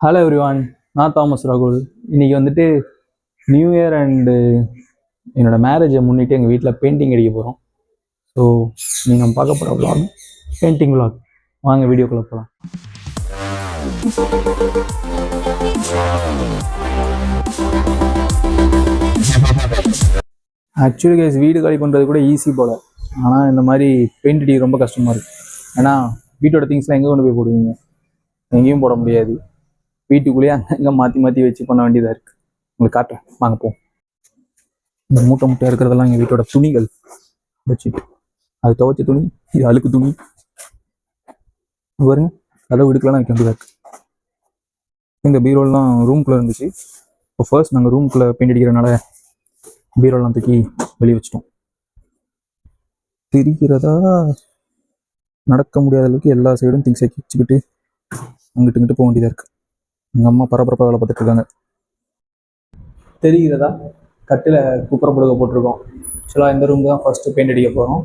Hello everyone, நான் Thomas ராகுல். இன்னைக்கு வந்துட்டு நியூ இயர் அண்டு என்னோட மேரேஜை முன்னிட்டு எங்கள் வீட்டில் பெயிண்டிங் அடிக்க போகிறோம். ஸோ நீங்கள் பார்க்க போகிற vlog பெயிண்டிங் vlog. வாங்க வீடியோக்குள்ளே போகலாம். ஆக்சுவலி கைஸ், வீடு காலி பண்ணுறது கூட ஈஸி போல். ஆனால் இந்த மாதிரி பெயிண்ட் அடிக்க ரொம்ப கஷ்டமாக இருக்குது. ஏன்னா வீட்டோட திங்ஸ்லாம் எங்கே கொண்டு போய் போடுவீங்க? எங்கேயும் போட முடியாது. வீட்டுக்குள்ளேயே அங்கங்கே மாற்றி மாற்றி வச்சு பண்ண வேண்டியதாக இருக்குது. உங்களுக்கு காட்டுறேன், வாங்க போவோம். இந்த மூட்டை மூட்டை இருக்கிறதெல்லாம் எங்கள் வீட்டோட துணிகள் வச்சுட்டு, அது துவைச்ச துணி, இது அழுக்கு துணி. பாருங்க, கதவு வீடுக்கெல்லாம் வைக்க வேண்டியதாக இருக்குது. இந்த பீரோல்லாம் ரூம்குள்ளே இருந்துச்சு. இப்போ ஃபர்ஸ்ட் நாங்கள் ரூம்குள்ளே பெயிண்ட் அடிக்கிறதுனால பீரோலாம் தூக்கி வெளியே வச்சிட்டோம். தெரிகிறதா? நடக்க முடியாத அளவுக்கு எல்லா சைடும் திங்ஸ் வச்சுக்கிட்டு அங்கிட்டு இங்கிட்டு போக வேண்டியதாக இருக்குது. எங்கள் அம்மா பரபரப்பாக வேலை பார்த்துட்டு இருக்காங்க. தெரிகிறதா? கட்டில் குப்புற புடுக போட்டிருக்கோம். ஆக்சுவலாக இந்த ரூம் தான் ஃபஸ்ட்டு பெயிண்ட் அடிக்க போகிறோம்.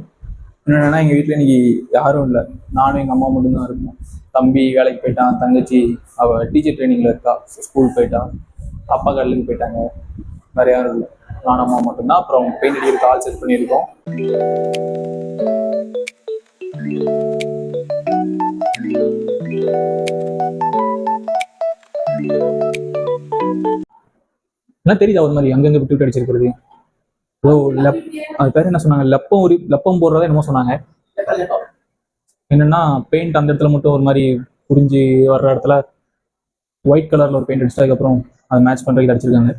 என்னென்னா, எங்கள் வீட்டில் இன்றைக்கி யாரும் இல்லை, நானும் எங்கள் அம்மா மட்டும்தான் இருக்கோம். தம்பி வேலைக்கு போயிட்டான், தங்கச்சி அவள் டீச்சர் ட்ரைனிங்கில் இருக்கா, ஸ்கூல் போயிட்டான், அப்பா கடலுக்கு போயிட்டாங்க. வேறு யாரும் இல்லை, நானும் அம்மா மட்டும்தான். அப்புறம் பெயிண்ட் அடிக்கிறதுக்கு ஆள் செட் பண்ணியிருக்கோம். என்ன தெரியுதா ஒரு மாதிரி அங்கங்கே விட்டு விட்டு அடிச்சிருக்கிறது? ஓ, அது பேர் என்ன சொன்னாங்க? லப்பம் போடுறதா என்னமோ சொன்னாங்க. என்னன்னா, பெயிண்ட் அந்த இடத்துல மட்டும் ஒரு மாதிரி புரிஞ்சு வர்ற இடத்துல ஒயிட் கலர்ல ஒரு பெயிண்ட் அடிச்சு அதுக்கப்புறம் அதை மேட்ச் பண்றதுக்கு அடிச்சிருக்காங்க.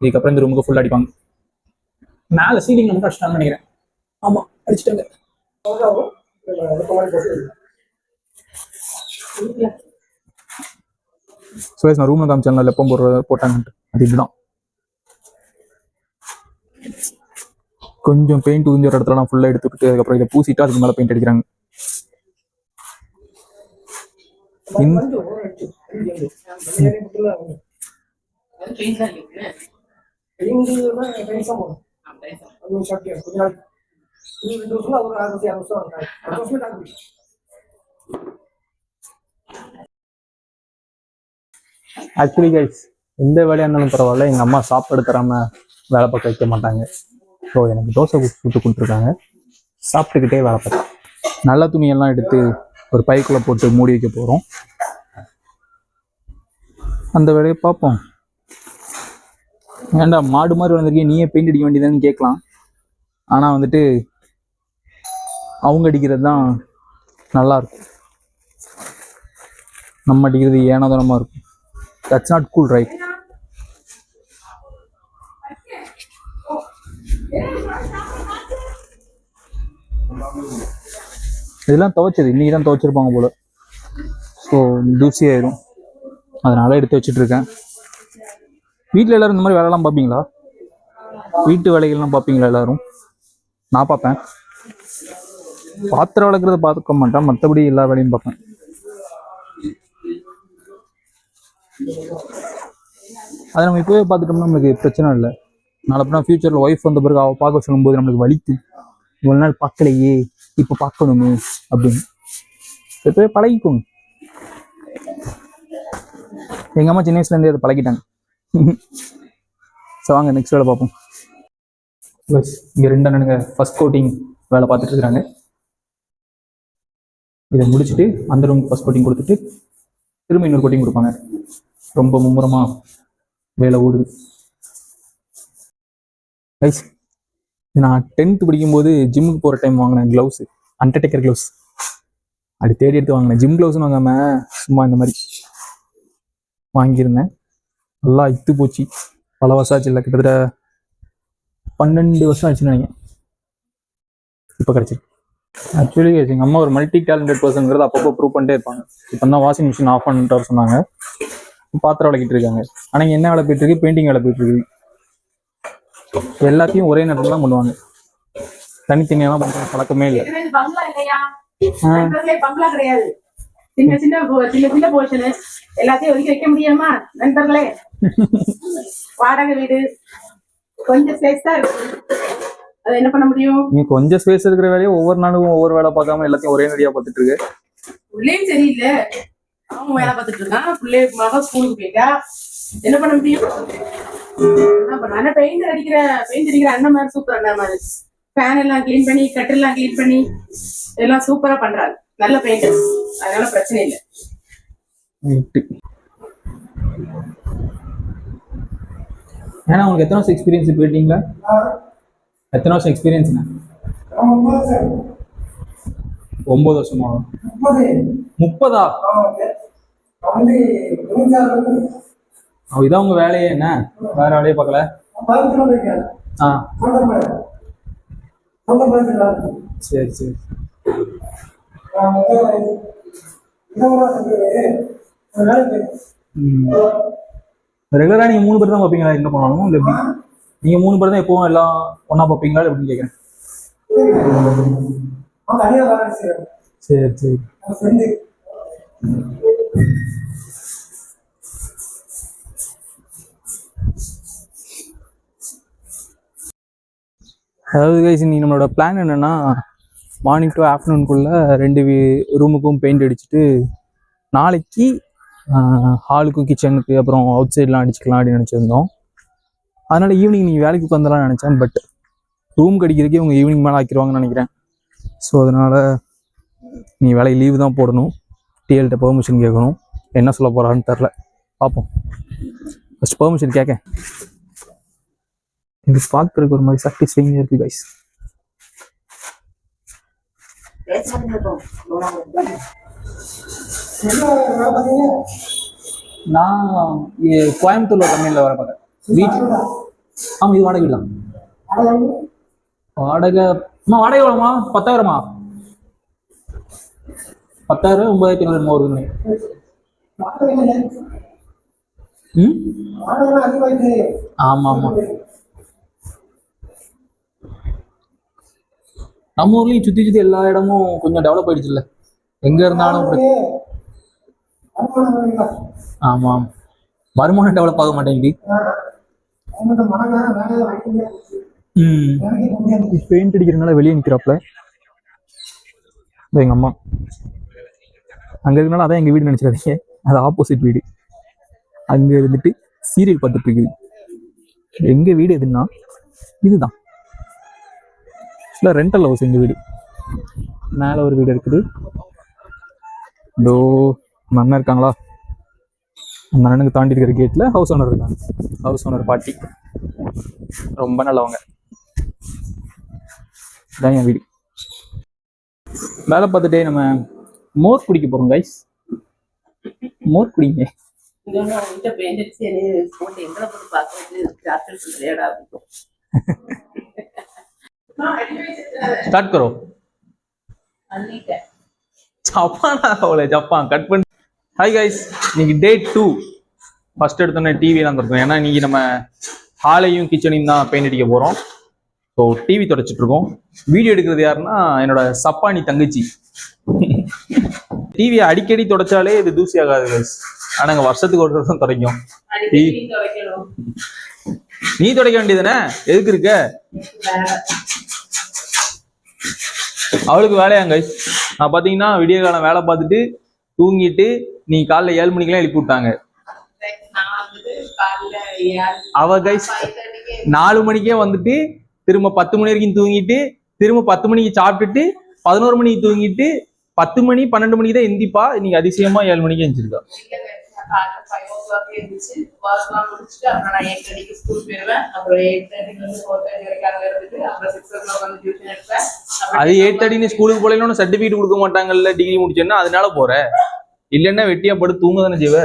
இதுக்கப்புறம் இந்த ரூமுக்கு ஃபுல் அடிப்பாங்க. மேலே சீலிங் மட்டும் அடிச்சிட்டாங்கன்னு நினைக்கிறேன். ஆமா, அடிச்சுட்டாங்க. சுரேஷ், நான் ரூம்ல காமிச்சேன் லெப்பம் போட்டாங்கன்ட்டு. அது இதுதான். கொஞ்சம் பெயிண்ட் உறிஞ்ச இடத்துல நான் ஃபுல்லாக எடுத்துக்கிட்டு அதுக்கப்புறம் இதை பூசிட்டு அதுக்கு மேலே பெயிண்ட் அடிக்கிறாங்க. ஆக்சுவலி கைஸ், எந்த வேலையாக இருந்தாலும் பரவாயில்ல, எங்கள் அம்மா சாப்பாடு தராம வேலை பார்க்க வைக்க மாட்டாங்க. ஸோ எனக்கு தோசை சுட்டு கொடுத்துருக்காங்க, சாப்பிட்டுக்கிட்டே வேலை பார்த்தேன். நல்ல துணியெல்லாம் எடுத்து ஒரு பைக்குள்ளே போட்டு மூடி வைக்க போகிறோம். அந்த வேலையை பார்ப்போம். ஏன்டா மாடு மாதிரி வந்திருக்கேன், நீயே பெயிண்ட் அடிக்க வேண்டியதான்னு கேட்கலாம். ஆனால் வந்துட்டு அவங்க அடிக்கிறது தான் நல்லா இருக்கும், நம்ம அடிக்கிறது ஏனோதனமாக இருக்கும். That's not cool, right? இதெல்லாம் துவைச்சது இன்னைக்கு தான் துவைச்சிருப்பாங்க போல. ஸோ தூசி ஆயிரும், அதனால எடுத்து வச்சுட்டு இருக்கேன். வீட்டில் எல்லாரும் இந்த மாதிரி வேலைலாம் பார்ப்பீங்களா? வீட்டு வேலைகள்லாம் பார்ப்பீங்களா எல்லாரும்? நான் பார்ப்பேன். பாத்திரம் வளர்க்குறத பார்க்க மாட்டேன், மற்றபடி எல்லா வேலையும் பார்ப்பேன். அதை நம்ம இப்போவே பார்த்துட்டோம்னா நம்மளுக்கு பிரச்சனை இல்லை. நாளைப்பா ஃபியூச்சரில் ஒய்ஃப் வந்த பிறகு அவள் பார்க்க சொல்லும்போது நம்மளுக்கு வலிக்கு, இவ்வளோ நாள் பார்க்கலையே இப்போ பார்க்கணுமே அப்படின்னு இப்போவே பழகிக்கோங்க. எங்கள் அம்மா சின்ன வயசுலேருந்தே அதை பழகிட்டாங்க. ஸோ வாங்க நெக்ஸ்ட் வேலை பார்ப்போம். இங்கே 2 அண்ணனுங்க ஃபர்ஸ்ட் கோட்டிங் வேலை பார்த்துட்டு இருக்கிறாங்க. இதை முடிச்சுட்டு அந்த ரூம் ஃபர்ஸ்ட் கோட்டிங் கொடுத்துட்டு திரும்ப இன்னொரு கோட்டிங் கொடுப்பாங்க. ரொம்ப மும்முரமாக வேலை ஓடுது. கைஸ், நான் 10th படிக்கும்போது ஜிம்முக்கு போகிற டைம் வாங்கினேன் க்ளவுஸு, அண்டர்டேக்கர் க்ளவுஸ். அப்படி தேடி எடுத்து வாங்கினேன். ஜிம் க்ளவுஸ்னு வாங்காமல் சும்மா இந்த மாதிரி வாங்கியிருந்தேன். நல்லா இத்து போச்சு. பல வருஷம் ஆச்சு, இல்லை கிட்டத்தட்ட 12 வருஷம் ஆச்சுன்னு நினைக்கிறேன். இப்போ கிடச்சிருக்கு. ஆக்சுவலி எங்கள் அம்மா ஒரு மல்டி டேலண்டட் பர்சன்ங்கிறது அப்பப்போ ப்ரூவ் பண்ணிட்டே இருப்பாங்க. இப்போ தான் வாஷிங் மிஷின் ஆஃப் பண்ணிட்டு வர சொன்னாங்க, பாத்திரம் விளக்கிட்டு இருக்காங்க. ஆனால் இங்கே என்ன வேலை போயிட்டு இருக்கு? பெயிண்டிங் வேலை போயிட்டு இருக்கு. எல்லாத்தையும் ஒரே நேரத்தில் தான் பண்ணுவாங்க, தனித்தனியெல்லாம் பண்ணுற பழக்கமே இல்லை. சின்ன சின்ன போர்ஷன் எல்லாத்தையும் ஒதுக்கி வைக்க முடியாமா நண்பர்களே? வாடகை வீடு கொஞ்சம் ஸ்பேஸ் தான் இருக்கு, அது என்ன பண்ண முடியும்? நீ கொஞ்சம் ஸ்பேஸ் இருக்கிற வேலையை ஒவ்வொரு நாளும் ஒவ்வொரு வேலை பார்க்காம எல்லாத்தையும் ஒரே நடிகா பார்த்துட்டு இருக்கு. உள்ளேயும் சரியில்லை, அவன் வேலை பார்த்துட்டு இருக்கான். பிள்ளைய மக ஸ்கூலுக்கு போயிட்டா. என்ன பண்ண முடியும்? என்ன பண்ண? ஆனா பெயிண்ட் அடிக்கிற அண்ணன் மாதிரி சூப்பர் அண்ணன் மாதிரி. ஃபேன் எல்லாம் கிளீன் பண்ணி, கட்டெல்லாம் கிளீன் பண்ணி எல்லாம் சூப்பரா பண்றாங்க. நல்ல பெயிண்டர், அதனால பிரச்சனை இல்லை. ஏன்னா உங்களுக்கு எத்தனை வருஷம் எக்ஸ்பீரியன்ஸ் போயிட்டீங்களா? எத்தனை வருஷம் எக்ஸ்பீரியன்ஸ்ண்ணா? 9 வருஷமா? 30ஆ? இதான் உங்க வேலையே? என்ன வேற வேலையை பார்க்கல? சரி சரி. ரெகுலரா நீங்க 3 பேர் தான் பார்ப்பீங்களா எங்க போனாலும்? இல்லை எப்படி? நீங்க 3 பேர் தான் எப்பவும் எல்லாம் ஒன்னா பார்ப்பீங்களா எப்படின்னு கேட்குறேன். சரி சரி. அதாவது கைஸ் இன்னைக்கு நம்மளோட பிளான் என்னன்னா, மார்னிங் டு ஆஃப்டர்நூனுக்குள்ள 2 ரூமுக்கும் பெயிண்ட் அடிச்சுட்டு நாளைக்கு ஹாலுக்கும் கிச்சனுக்கு அப்புறம் அவுட் சைட்லாம் அடிச்சுக்கலாம் அப்படின்னு நினச்சிருந்தோம். அதனால ஈவினிங் நீங்கள் வேலைக்கு உட்காந்துலாம் நினச்சேன். பட் ரூம் கடிக்கிறதுக்கே உங்கள் ஈவினிங் மேலே ஆக்கிடுவாங்கன்னு நினைக்கிறேன். ஸோ அதனால் நீ வேலைக்கு லீவு தான் போடணும். டிஎல்கிட்ட பெர்மிஷன் கேட்கணும். என்ன சொல்ல போகிறான்னு தெரில, பார்ப்போம். ஃபஸ்ட் பெர்மிஷன் கேட்க எனக்கு பார்க்குறதுக்கு ஒரு மாதிரி சாட்டிஸ்ஃபைங்காக இருக்குது கைஸ். நான் கோயம்புத்தூர்ல கம்பெனியில் வேலை பார்க்குறேன். வீட்டு ஆமாம், இது வாடகை வீடு தான். வாடகை எவ்வளோமா? 10,000மா? 10,000 9,500 வருதுங்க. ஆமாம் ஆமாம். நம்ம ஊர்லயும் சுத்தி சுத்தி எல்லா இடமும் கொஞ்சம் டெவலப் ஆயிடுச்சு இல்ல, எங்க இருந்தாலும். ஆமாம், வருமானம் டெவலப் ஆக மாட்டேங்குது. பெயிண்ட் அடிக்கிறதுனால வெளியே நிற்கிறாப்புல எங்க அம்மா. அங்க இருக்கனால அதான் எங்க வீடு நினைச்சிடாதீங்க, அது ஆப்போசிட் வீடு. அங்க இருந்துட்டு சீரியல் பார்த்துட்டு இருக்குது. எங்க வீடு எதுன்னா இதுதான். ரெண்டல் ஹவுஸ் எங்க வீடு. மேல ஒரு வீடு இருக்குது. இதோ அண்ணன் இருக்காங்களா, அந்த அண்ணனுக்கு தாண்டி இருக்கிற கேட்ல ஹவுஸ் ஓனர் இருக்காங்க. ஹவுஸ் ஓனர் பாட்டி ரொம்ப நல்லவங்க. இதான் என் வீடு. வேலை பார்த்துட்டே நம்ம மோர் குடிக்க போறோம் கைஸ். மோர் குடிங்க. स्टार्ट करो. ஜப்பான் கட் பண்ணி. ஹாய் கைஸ், இன்னைக்கு டே 2. ஃபர்ஸ்ட் எடுத்தோன்னே டிவி எல்லாம் திறக்கும். ஏன்னா இன்னைக்கு நம்ம ஹாலையும் கிச்சனையும் தான் பெயிண்ட் அடிக்க போறோம். ஸோ டிவி தொடச்சிட்டு இருக்கோம். வீடியோ எடுக்கிறது யாருன்னா என்னோட சப்பானி தங்கச்சி. டிவியை அடிக்கடி தொடச்சாலே இது தூசி ஆகாது கைஸ். ஆனாங்க வருஷத்துக்கு ஒரு வருஷம் துடைக்கும். நீ துடைக்க வேண்டியதுதானே, எதுக்கு இருக்க? அவளுக்கு வேலையாங்க. நான் பாத்தீங்கன்னா விடிய காலம் வேலை பார்த்துட்டு தூங்கிட்டு நீ காலைல 7 மணிக்கெல்லாம் எழுப்பி விட்டாங்க. அவ கைஸ் 4 மணிக்கே வந்துட்டு திரும்ப 10 மணி வரைக்கும் தூங்கிட்டு திரும்ப 10 மணிக்கு சாப்பிட்டுட்டு 11 மணிக்கு தூங்கிட்டு 10 மணி 12 மணிக்கு தான் எந்திப்பா. இன்னைக்கு அதிசயமா 7 மணிக்கு எந்திரிச்சிருக்கா. அது 8:30 ஸ்கூலுக்கு போலன்னு சர்டிபிகேட் கொடுக்க மாட்டாங்கல்ல, டிகிரி முடிச்சேன்னா அதனால போற. இல்லன்னா வெட்டியா படுத்து தூங்க தானே செய்வ.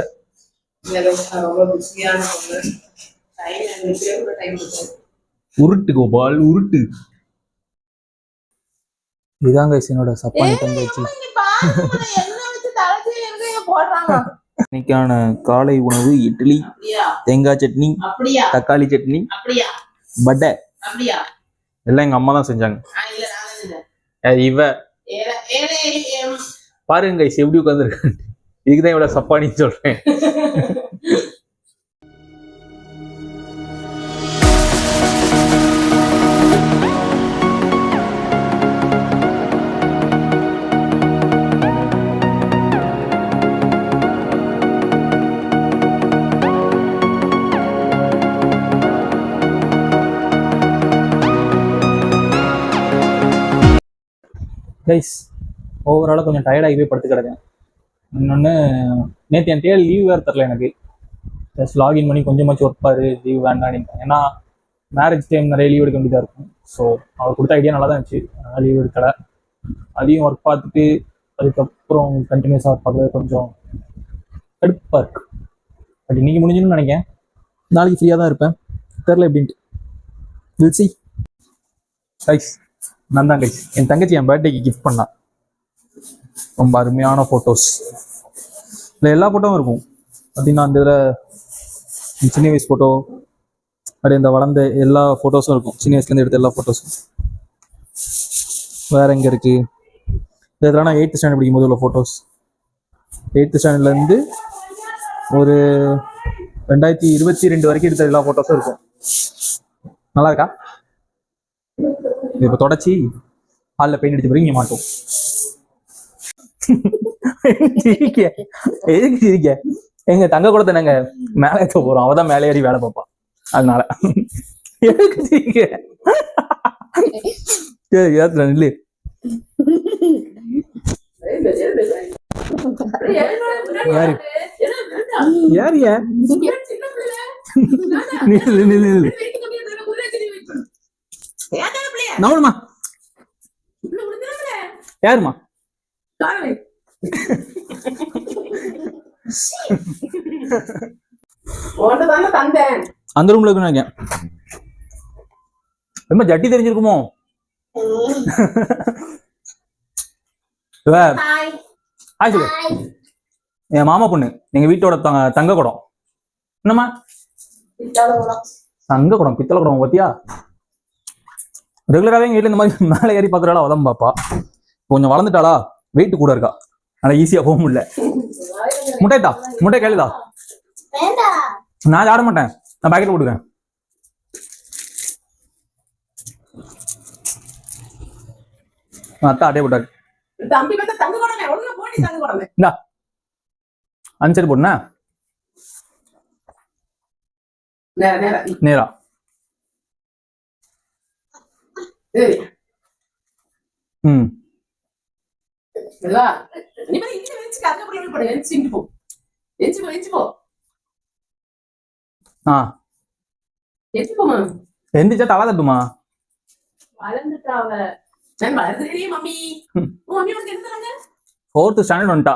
உருட்டு கோபால் உருட்டு. இதாங்க என்னோட சப்பானி தங்கச்சி. இன்னைக்கான காலை உணவு இட்லி, தேங்காய் சட்னி, தக்காளி சட்னி, பட்டை எல்லாம் எங்க அம்மா தான் செஞ்சாங்க. இவ பாருங்க எப்படி உட்காந்துருக்க. இதுக்குதான் இவ்வளவு சப்பானின்னு சொல்றேன். கைஸ் ஓவராலாக கொஞ்சம் டயர்டாகி போய் படுத்து கிடக்கேன். இன்னொன்று நேற்று என் டேல் லீவ் வேறு தரல எனக்கு. ஜஸ்ட் லாகின் பண்ணி கொஞ்சமாச்சும் ஒர்க் பாரு, லீவ் வேண்டாம். ஏன்னா மேரேஜ் டைம் நிறைய லீவ் எடுக்க வேண்டியதாக இருக்கும். ஸோ அவர் கொடுத்த ஐடியா நல்லா தான் இருந்துச்சு, அதனால் லீவ் எடுக்கலை. அதையும் ஒர்க் பார்த்துட்டு அதுக்கப்புறம் கண்டினியூஸாக ஒர்க் பார்க்கறது கொஞ்சம் கடுப்பாக இருக்கு. பட் இன்னைக்கு முடிஞ்சுன்னு நினைக்கிறேன், நாளைக்கு ஃப்ரீயாக தான் இருப்பேன், தெரில எப்படின்ட்டு. Will see. கைஸ் நான் தான் கைஸ் என் தங்கச்சி என் பர்த்டேக்கு கிஃப்ட் பண்ணான். ரொம்ப அருமையான ஃபோட்டோஸ். இதில் எல்லா ஃபோட்டோவும் இருக்கும் பார்த்தீங்கன்னா. அந்த இதில் சின்ன வயசு ஃபோட்டோ, அப்படியே இந்த வளர்ந்த எல்லா ஃபோட்டோஸும் இருக்கும், சின்ன வயசுலேருந்து எடுத்த எல்லா ஃபோட்டோஸும். வேற எங்கே இருக்கு? இதெல்லாம் நான் 8th ஸ்டாண்டர்ட் படிக்கும் போது உள்ள ஃபோட்டோஸ். 8th ஸ்டாண்டர்ட்லேருந்து ஒரு 2022 வரைக்கும் எடுத்த எல்லா ஃபோட்டோஸும் இருக்கும். நல்லா இருக்கா? இப்போ தொடச்சி ஹாலில் பெயிண்ட் அடிச்ச பிறகு இங்கே மாட்டோம். எதுக்கு சிரிக்க? எங்க தங்க கூட நாங்க மேலே ஏற்ற போறோம், அவதான் மேலே ஏறி வேலை பார்ப்பா, அதனால எதுக்கு சிரிக்க? நில்லு. யாரு யாரு நவலுமா? யாருமா? அந்த ரூம்ல இருக்கு. ரொம்ப ஜட்டி தெரிஞ்சிருக்குமோ? என் மாமா பொண்ணு, எங்க வீட்டோட தங்க குடம். என்னம்மா? தங்க குடம், பித்தளை குடம். பத்தியா ரெகுலராகவே எங்க வீட்டுல இந்த மாதிரி மேலே ஏறி பாக்குறாளா, அவதான் பாப்பா. கொஞ்சம் வளர்ந்துட்டாளா, வெயிட் கூட இருக்கா, ஆனா ஈஸியா போக முடியல. முட்டைட்டா முட்டை கேளுதா? நான் ஆட மாட்டேன், நான் பாக்கெட் போட்டுக்கிறேன். அத்தா அட்டே போட்டாரு. அஞ்சு போடுனா நேரா. ம் எந்திரிச்சா தலை தட்டுமா? ஃபோர்த் ஸ்டாண்டர்ட் வந்துட்டா.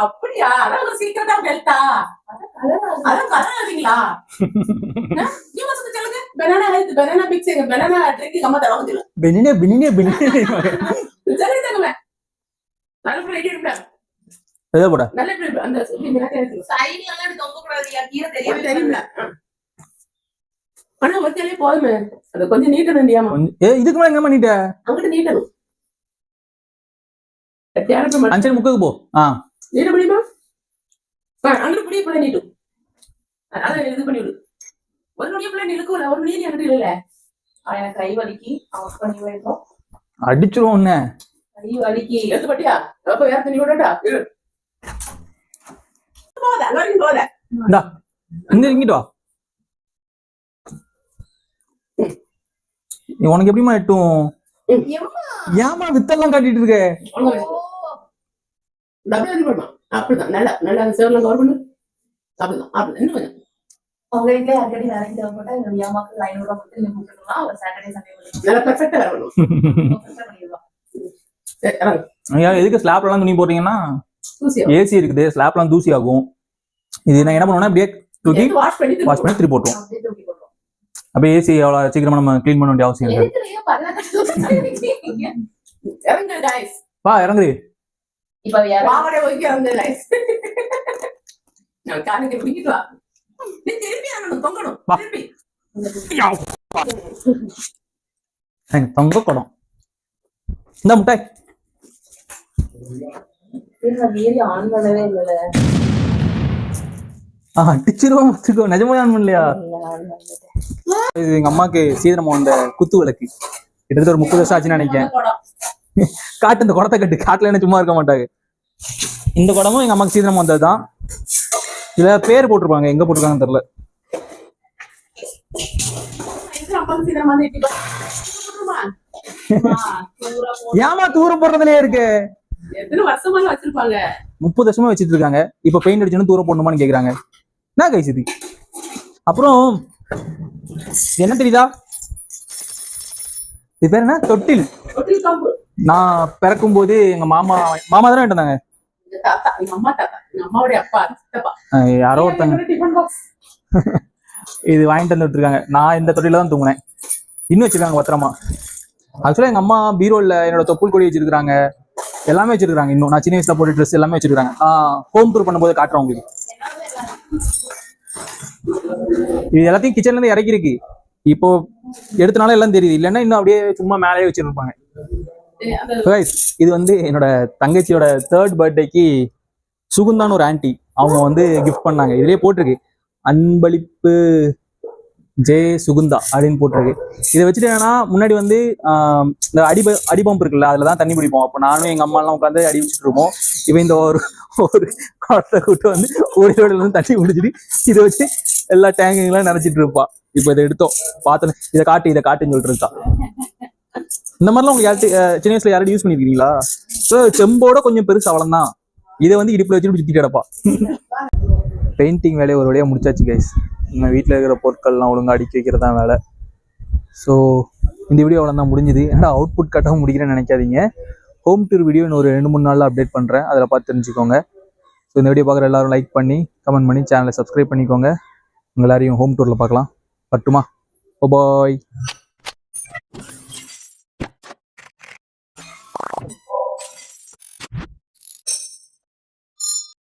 அப்படியா? சீக்கிரட்டா டெல்டா அதான் கலராதீங்களா? banana health, banana mixing, banana drink கம்மா தரவாங்க. பெனினே பெனினே பெனினே சரி தங்கமே. நல்ல பிளேட் எடுடா. எதை போட? நல்ல பிளேட் அந்த சைடுல எல்லாம் தொங்க கூடாதுயா, கீழ தெரியும்ல. ஆனா ஒருத்தலே போதுமே, அது கொஞ்சம் நீட்டணும்டியாமா. இதுக்கு மேல எங்கமா நீட்ட? அங்கிட்டு நீட்டணும். அஞ்சு முக்குக்கு போ. நீட்ட முடியுமா? அங்கிட்டு புடி புடி நீட்டு. அத இது பண்ணி விடு. ஒரு நொடிய பிள்ளை நிலுக்குல, ஒரு நொடிய அங்கிட்டு இல்ல. எனக்கு கை வலிக்கு ஆஃப் பண்ணி வைப்போம். அடிச்சுரும் உன்ன. கை வலிக்கு எடுத்து பட்டியா? அப்ப வேற தண்ணி விடடா. போதா, எல்லாரும் போதா. டா. இங்கிட்டு வா. உனக்கு எப்படிமா எட்டும்? ஏமா வித்தெல்லாம் காட்டிட்டு இருக்க? அப்படிதான் நல்லா நல்லா சேவலாம் கவர் பண்ணு. அப்படிதான் அப்படி என்ன கொஞ்சம் உங்க வீட்டுல அடிக்கடி நிறைய தேவைப்பட்டா என்னோட அம்மாக்கு 500 ரூபாய் கொடுத்து நீங்க கூப்பிட்டுக்கலாம். ஒரு சாட்டர்டே சண்டே நல்லா பெர்ஃபெக்ட்டா வரணும். எதுக்கு ஸ்லாப்ல எல்லாம் துணி போடுறீங்கன்னா ஏசி இருக்குது, ஸ்லாப்ல எல்லாம் தூசி ஆகும். இது நான் என்ன பண்ணுவேன்னா அப்படியே தூக்கி வாஷ் பண்ணி திருப்பி போட்டுருவோம். அப்படியே ஏசி அவ்வளவு சீக்கிரமா நம்ம கிளீன் பண்ண வேண்டிய அவசியம் இல்லை. வா இறங்குது. இப்ப வாவடே போய் இறங்குது லைஃப். நான் காணிக்க பிடிக்கிட்டு வா. நீ திருப்பி அங்க தொங்கணும். திருப்பி. தொங்க கொடம். இந்த முட்டை. என்ன வீடியோ ஆன் பண்ணவே இல்லல. அடிச்சிரோம் வச்சுக்கோ. நிஜமா ஆன் பண்ணலையா? இது எங்க அம்மாக்கு சீதனமா வந்த குத்து விளக்கு. கிட்டத்தட்ட ஒரு 30 வருஷம் ஆச்சுன்னு நினைக்கிறேன். காட்டு இந்த குடத்தை கட்டு. காட்டுல என்ன சும்மா இருக்க மாட்டாங்க. இந்த குடமும் எங்க அம்மாக்கு சீதனமா வந்ததுதான். இதுல பேர் போட்டிருப்பாங்க, எங்க போட்டிருக்காங்கன்னு தெரியல. அம்மா சீக்கிரம் வந்து இட்டி போடுமா ஏமா தூர போடுறதுலயே இருக்கு. எத்தனை வருஷமா வச்சிருப்பாங்க? 30 வருஷமா வச்சிட்டு இருக்காங்க. இப்ப பெயிண்ட் அடிச்சோன்னு தூர போடணுமான்னு கேக்குறாங்க. என்ன கைஸ் இது? அப்புறம் என்ன தெரியுதா, இது பேர் என்ன, தொட்டில். தொட்டில் காம்பு. நான் பிறக்கும் போது எங்க மாமா தானே வாங்கிட்டு வந்தாங்க. தாத்தா, எங்க அம்மா தாத்தா, எங்க அம்மாவுடைய அப்பா சித்தப்பா, யாரோ ஒருத்தங்க டிஃபன் பாக்ஸ் இது வாங்கிட்டு வந்து விட்டுருக்காங்க. நான் இந்த தொட்டில தான் தூங்கினேன். இன்னும் வச்சிருக்காங்க பத்திரமா. ஆக்சுவலா எங்க அம்மா பீரோல்ல என்னோட தொப்புள் கொடி வச்சிருக்காங்க, எல்லாமே வச்சிருக்காங்க. இன்னும் நான் சின்ன வயசுல போட்ட ட்ரெஸ் எல்லாமே வச்சிருக்காங்க. ஹோம் டூர் பண்ணும்போது காட்டுறேன் உங்களுக்கு. இது எல்லாத்தையும் கிச்சன்ல இருந்து இறக்கி இருக்கு. இப்போ எடுத்தனால எல்லாம் தெரியுது, இல்லைன்னா இன்னும் அப்படியே சும்மா மேலேயே வச்சிருப்பாங்க. இது வந்து என்னோட தங்கச்சியோட 3rd பர்த்டேக்கு சுகுந்தான்னு ஒரு ஆன்டி அவங்க வந்து கிஃப்ட் பண்ணாங்க. இதுலயே போட்டிருக்கு, அன்பளிப்பு ஜே சுகுந்தா அப்படின்னு போட்டிருக்கு. இதை வச்சுட்டு என்னன்னா, முன்னாடி வந்து இந்த அடிபம்பு இருக்குல்ல, அதுலதான் தண்ணி பிடிப்போம். அப்போ நானும் எங்க அம்மா எல்லாம் உட்காந்து அடி வச்சுட்டு இருப்போம். இவன் இந்த ஒரு குடத்தை கூட்டு வந்து ஓடியோட இருந்து தண்ணி பிடிச்சிட்டு இதை வச்சு எல்லா டேங்குங்கெல்லாம் நினைச்சிட்டு இருப்பா. இப்போ இதை எடுத்தோம், பார்த்தேன், இதை காட்டுன்னு சொல்லிட்டு இருக்கா. இந்த மாதிரிலாம் உங்களுக்கு யார்ட்டு சின்ன வயசுல யாரும் யூஸ் பண்ணிருக்கீங்களா? செம்போட கொஞ்சம் பெருசு அவ்வளவுதான். இதை வந்து இடுப்புல வச்சுட்டு சுத்திட்டு கிடப்பா. பெயிண்டிங் வேலையை ஒரு வழியாக முடிச்சாச்சு கைஸ். நம்ம வீட்டில் இருக்கிற பொருட்கள்லாம் ஒழுங்காக அடுக்கி வைக்கிறது தான் வேலை. ஸோ இந்த வீடியோ அவ்வளோ தான் முடிஞ்சுது. ஏன்னா அவுட்புட் கட்டாக முடிக்கிறேன்னு நினைக்காதீங்க. ஹோம் டூர் வீடியோ இன்னும் ஒரு 2-3 நாளில் அப்டேட் பண்ணுறேன், அதில் பார்த்து தெரிஞ்சுக்கோங்க. ஸோ இந்த வீடியோ பார்க்குற எல்லாரும் லைக் பண்ணி கமெண்ட் பண்ணி சேனலை சப்ஸ்கிரைப் பண்ணிக்கோங்க. உங்கள் எல்லாரையும் ஹோம் டூரில் பார்க்கலாம். பட்டுமா? பாய்.